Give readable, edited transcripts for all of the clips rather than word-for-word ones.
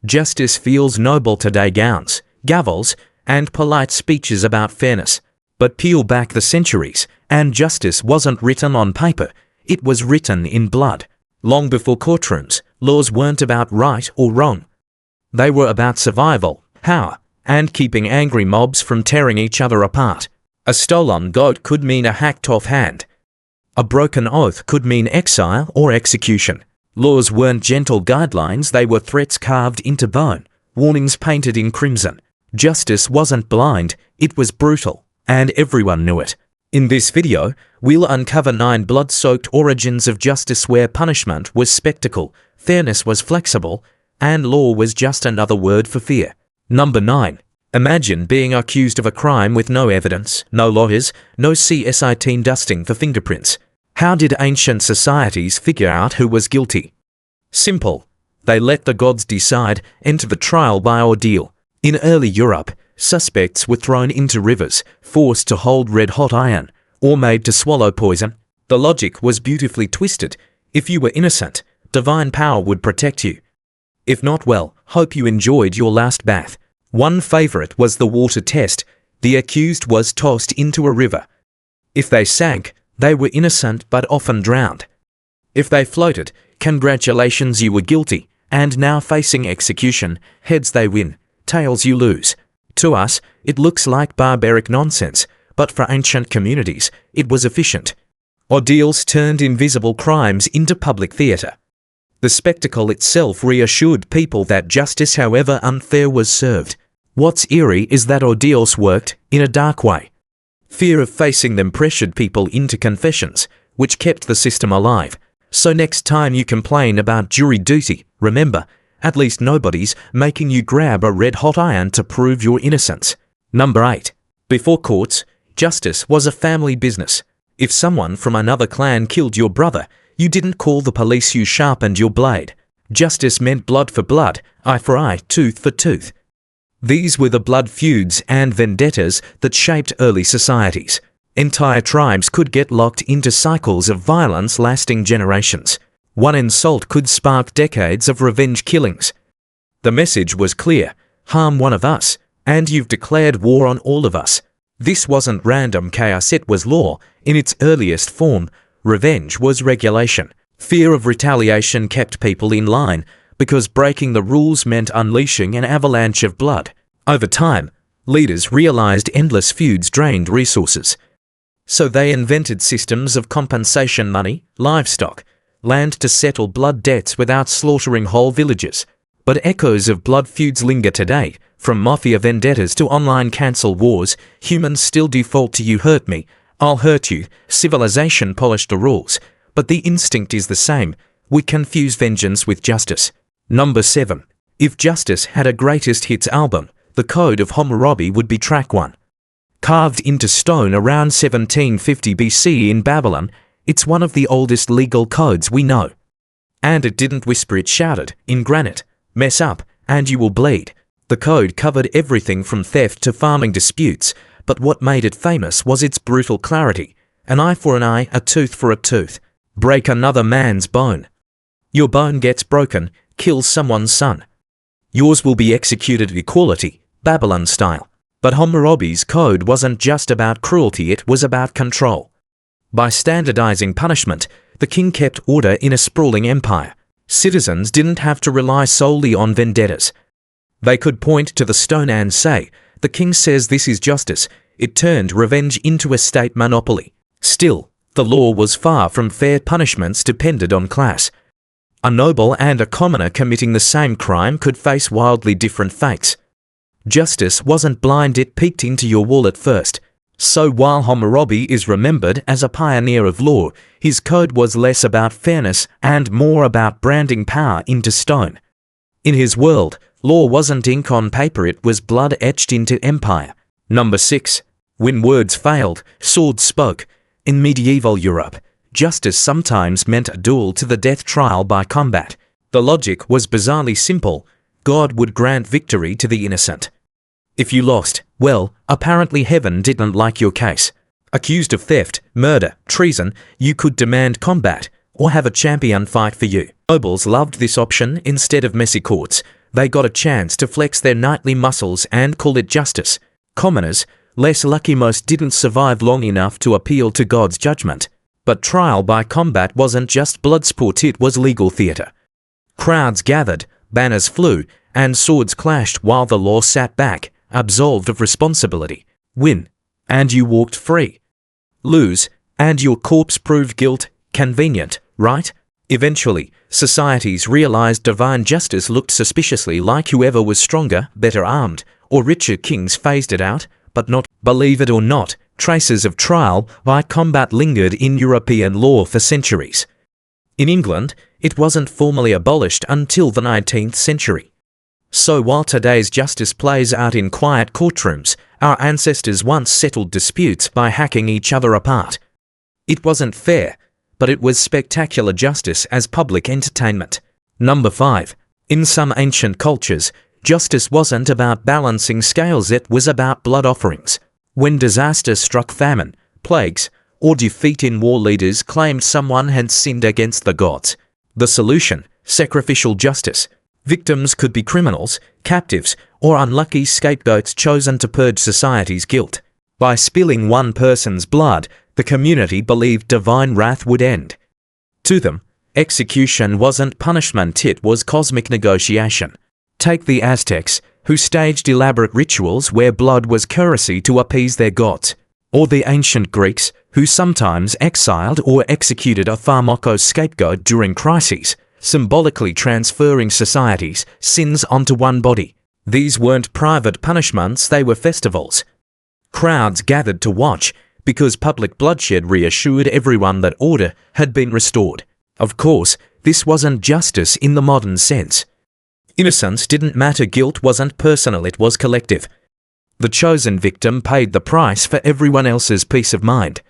Justice feels noble today: gowns, gavels, and polite speeches about fairness. But peel back the centuries, and justice wasn't written on paper, it was written in blood. Long before courtrooms, laws weren't about right or wrong. They were about survival, power, and keeping angry mobs from tearing each other apart. A stolen goat could mean a hacked-off hand. A broken oath could mean exile or execution. Laws weren't gentle guidelines, they were threats carved into bone, warnings painted in crimson. Justice wasn't blind, it was brutal, and everyone knew it. In this video, we'll uncover 9 blood-soaked origins of justice where punishment was spectacle, fairness was flexible, and law was just another word for fear. Number 9. Imagine being accused of a crime with no evidence, no lawyers, no CSI team dusting for fingerprints. How did ancient societies figure out who was guilty? Simple. They let the gods decide, enter the trial by ordeal. In early Europe, suspects were thrown into rivers, forced to hold red-hot iron, or made to swallow poison. The logic was beautifully twisted. If you were innocent, divine power would protect you. If not, well, hope you enjoyed your last bath. One favorite was the water test. The accused was tossed into a river. If they sank, they were innocent but often drowned. If they floated, congratulations, you were guilty, and now facing execution. Heads they win, tails you lose. To us, it looks like barbaric nonsense, but for ancient communities, it was efficient. Ordeals turned invisible crimes into public theatre. The spectacle itself reassured people that justice, however unfair, was served. What's eerie is that ordeals worked in a dark way. Fear of facing them pressured people into confessions, which kept the system alive. So next time you complain about jury duty, remember, at least nobody's making you grab a red-hot iron to prove your innocence. Number 8. Before courts, justice was a family business. If someone from another clan killed your brother, you didn't call the police, you sharpened your blade. Justice meant blood for blood, eye for eye, tooth for tooth. These were the blood feuds and vendettas that shaped early societies. Entire tribes could get locked into cycles of violence lasting generations. One insult could spark decades of revenge killings. The message was clear: harm one of us, and you've declared war on all of us. This wasn't random chaos, it was law. In its earliest form, revenge was regulation. Fear of retaliation kept people in line, because breaking the rules meant unleashing an avalanche of blood. Over time, leaders realized endless feuds drained resources. So they invented systems of compensation: money, livestock, land to settle blood debts without slaughtering whole villages. But echoes of blood feuds linger today. From mafia vendettas to online cancel wars, humans still default to "you hurt me, I'll hurt you." Civilization polished the rules, but the instinct is the same. We confuse vengeance with justice. Number 7. If justice had a greatest hits album, the Code of Hammurabi would be track 1. Carved into stone around 1750 BC in Babylon, it's one of the oldest legal codes we know. And it didn't whisper, it shouted, in granite: mess up, and you will bleed. The code covered everything from theft to farming disputes, but what made it famous was its brutal clarity. An eye for an eye, a tooth for a tooth. Break another man's bone. Your bone gets broken, kill someone's son. Yours will be executed equality, Babylon style. But Hammurabi's code wasn't just about cruelty, it was about control. By standardizing punishment, the king kept order in a sprawling empire. Citizens didn't have to rely solely on vendettas. They could point to the stone and say, "The king says this is justice." It turned revenge into a state monopoly. Still, the law was far from fair. Punishments depended on class. A noble and a commoner committing the same crime could face wildly different fates. Justice wasn't blind, it peeked into your wallet first. So while Hammurabi is remembered as a pioneer of law, his code was less about fairness and more about branding power into stone. In his world, law wasn't ink on paper, it was blood etched into empire. Number 6. When words failed, swords spoke. In medieval Europe, justice sometimes meant a duel to the death, trial by combat. The logic was bizarrely simple: God would grant victory to the innocent. If you lost, well, apparently heaven didn't like your case. Accused of theft, murder, treason, you could demand combat or have a champion fight for you. Nobles loved this option instead of messy courts. they got a chance to flex their knightly muscles and call it justice. Commoners, less lucky most didn't survive long enough to appeal to God's judgment. But trial by combat wasn't just bloodsport, it was legal theatre. Crowds gathered, banners flew, and swords clashed while the law sat back, absolved of responsibility. Win, and you walked free. Lose, and your corpse proved guilt. Convenient, right? Eventually, societies realized divine justice looked suspiciously like whoever was stronger, better armed, or richer kings phased it out, but not, believe it or not, traces of trial by combat lingered in European law for centuries. In England, it wasn't formally abolished until the 19th century. So while today's justice plays out in quiet courtrooms, our ancestors once settled disputes by hacking each other apart. It wasn't fair, but it was spectacular justice as public entertainment. Number 5. In some ancient cultures, justice wasn't about balancing scales, it was about blood offerings. When disaster struck, famine, plagues, or defeat in war, leaders claimed someone had sinned against the gods. The solution: sacrificial justice. Victims could be criminals, captives, or unlucky scapegoats chosen to purge society's guilt. By spilling one person's blood, the community believed divine wrath would end. To them, execution wasn't punishment, it was cosmic negotiation. Take the Aztecs, who staged elaborate rituals where blood was currency to appease their gods. Or the ancient Greeks, who sometimes exiled or executed a pharmakos scapegoat during crises, symbolically transferring society's sins onto one body. These weren't private punishments, they were festivals. Crowds gathered to watch, because public bloodshed reassured everyone that order had been restored. Of course, this wasn't justice in the modern sense. Innocence didn't matter, guilt wasn't personal, it was collective. The chosen victim paid the price for everyone else's peace of mind.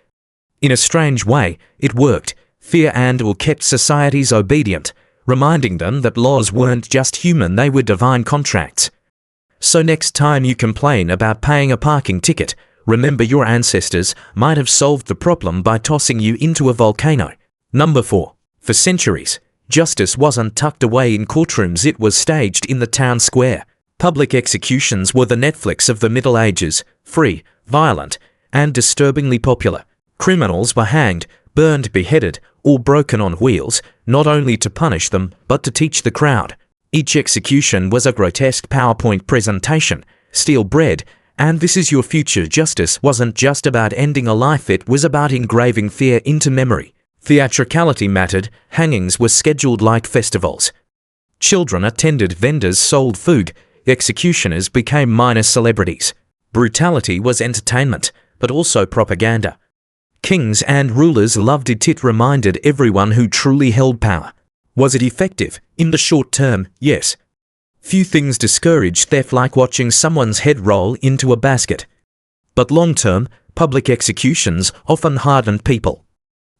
In a strange way, it worked. Fear and/or kept societies obedient, reminding them that laws weren't just human, they were divine contracts. So next time you complain about paying a parking ticket, remember your ancestors might have solved the problem by tossing you into a volcano. Number 4. For centuries, justice wasn't tucked away in courtrooms, it was staged in the town square. Public executions were the Netflix of the Middle Ages, free, violent, and disturbingly popular. Criminals were hanged, burned, beheaded, or broken on wheels, not only to punish them, but to teach the crowd. Each execution was a grotesque PowerPoint presentation, steel bread, and this is your future. Justice wasn't just about ending a life, it was about engraving fear into memory. Theatricality mattered, hangings were scheduled like festivals. Children attended, vendors sold food, executioners became minor celebrities. Brutality was entertainment, but also propaganda. Kings and rulers loved it, it reminded everyone who truly held power. Was it effective? In the short term, yes. Few things discourage theft like watching someone's head roll into a basket. But long-term, public executions often hardened people.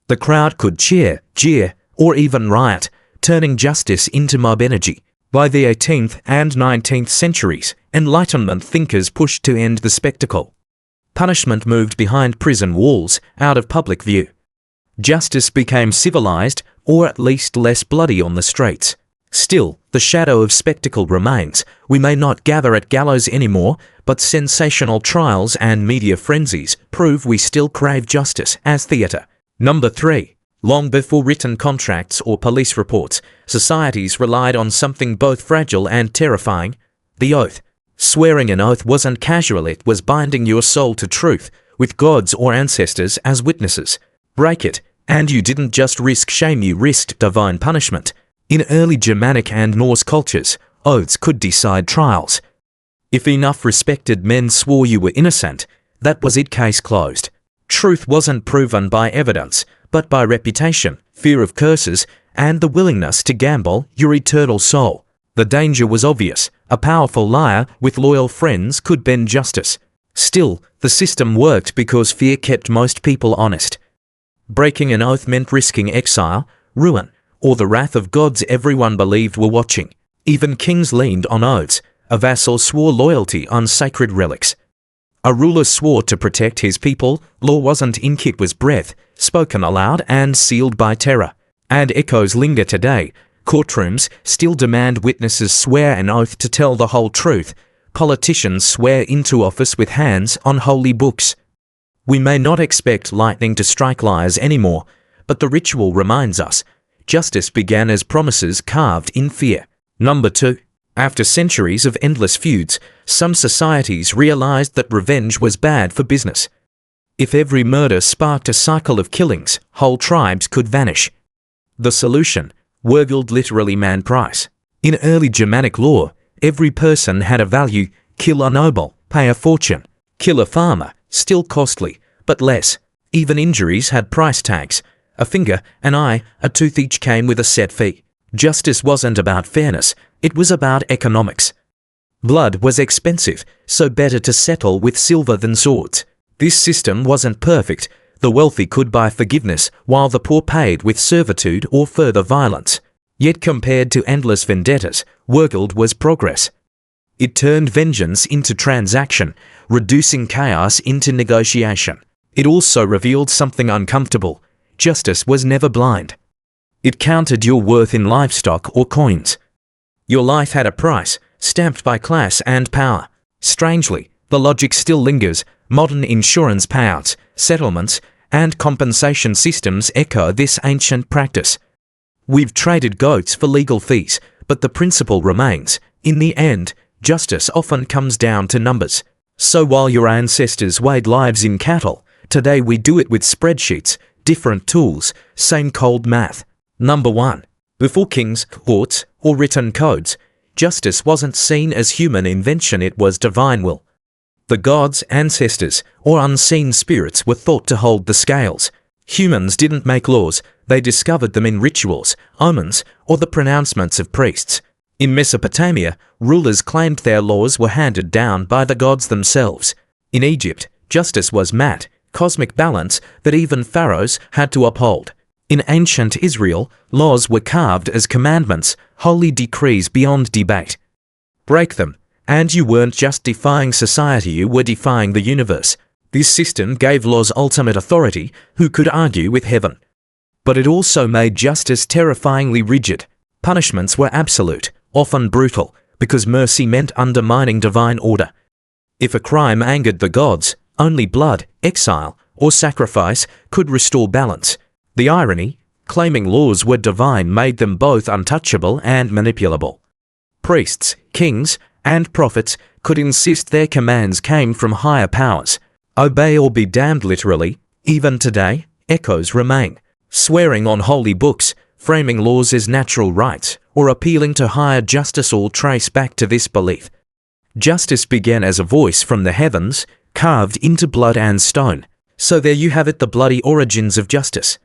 The crowd could cheer, jeer, or even riot, turning justice into mob energy. By the 18th and 19th centuries, Enlightenment thinkers pushed to end the spectacle. Punishment moved behind prison walls, out of public view. Justice became civilized, or at least less bloody on the streets. Still, the shadow of spectacle remains. We may not gather at gallows anymore, but sensational trials and media frenzies prove we still crave justice as theatre. Number 3. Long before written contracts or police reports, societies relied on something both fragile and terrifying: the oath. Swearing an oath wasn't casual, it was binding your soul to truth, with gods or ancestors as witnesses. Break it, and you didn't just risk shame, you risked divine punishment. In early Germanic and Norse cultures, oaths could decide trials. If enough respected men swore you were innocent, that was it, case closed. Truth wasn't proven by evidence, but by reputation, fear of curses, and the willingness to gamble your eternal soul. The danger was obvious. A powerful liar with loyal friends could bend justice. Still, the system worked because fear kept most people honest. Breaking an oath meant risking exile, ruin, or the wrath of gods everyone believed were watching. Even kings leaned on oaths. A vassal swore loyalty on sacred relics. A ruler swore to protect his people. Law wasn't ink, it was breath, spoken aloud and sealed by terror. And echoes linger today. Courtrooms still demand witnesses swear an oath to tell the whole truth. Politicians swear into office with hands on holy books. We may not expect lightning to strike liars anymore, but the ritual reminds us. Justice began as promises carved in fear. Number 2. After centuries of endless feuds, some societies realized that revenge was bad for business. If every murder sparked a cycle of killings, whole tribes could vanish. The solution: Wergild, literally man price. In early Germanic law, every person had a value. Kill a noble, pay a fortune. Kill a farmer, still costly, but less. Even injuries had price tags. A finger, an eye, a tooth each came with a set fee. Justice wasn't about fairness, it was about economics. Blood was expensive, so better to settle with silver than swords. This system wasn't perfect. The wealthy could buy forgiveness, while the poor paid with servitude or further violence. Yet compared to endless vendettas, Wergild was progress. It turned vengeance into transaction, reducing chaos into negotiation. It also revealed something uncomfortable. Justice was never blind. It counted your worth in livestock or coins. Your life had a price, stamped by class and power. Strangely, the logic still lingers. Modern insurance payouts, settlements, and compensation systems echo this ancient practice. We've traded goats for legal fees, but the principle remains. In the end, justice often comes down to numbers. So while your ancestors weighed lives in cattle, today we do it with spreadsheets, different tools, same cold math. Number 1. Before kings, courts, or written codes, justice wasn't seen as human invention, it was divine will. The gods, ancestors, or unseen spirits were thought to hold the scales. Humans didn't make laws, they discovered them in rituals, omens, or the pronouncements of priests. In Mesopotamia, rulers claimed their laws were handed down by the gods themselves. In Egypt, justice was mat, cosmic balance that even pharaohs had to uphold. In ancient Israel, laws were carved as commandments, holy decrees beyond debate. Break them, and you weren't just defying society, you were defying the universe. This system gave laws ultimate authority. Who could argue with heaven? But it also made justice terrifyingly rigid. Punishments were absolute, often brutal, because mercy meant undermining divine order. If a crime angered the gods, only blood, exile, or sacrifice could restore balance. The irony, claiming laws were divine made them both untouchable and manipulable. Priests, kings, and prophets could insist their commands came from higher powers. Obey or be damned, literally. Even today, echoes remain. Swearing on holy books, framing laws as natural rights, or appealing to higher justice all trace back to this belief. Justice began as a voice from the heavens, carved into blood and stone. So there you have it, the bloody origins of justice.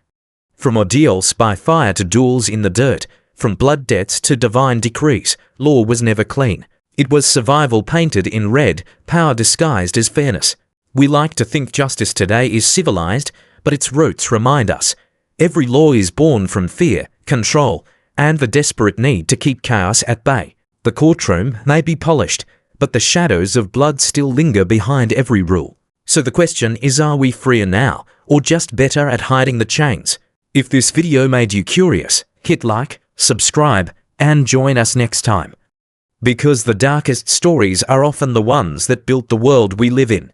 From ordeals by fire to duels in the dirt, from blood debts to divine decrees, law was never clean. It was survival painted in red, power disguised as fairness. We like to think justice today is civilized, but its roots remind us. Every law is born from fear, control, and the desperate need to keep chaos at bay. The courtroom may be polished, but the shadows of blood still linger behind every rule. So the question is, are we freer now, or just better at hiding the chains? If this video made you curious, hit like, subscribe, and join us next time. Because the darkest stories are often the ones that built the world we live in.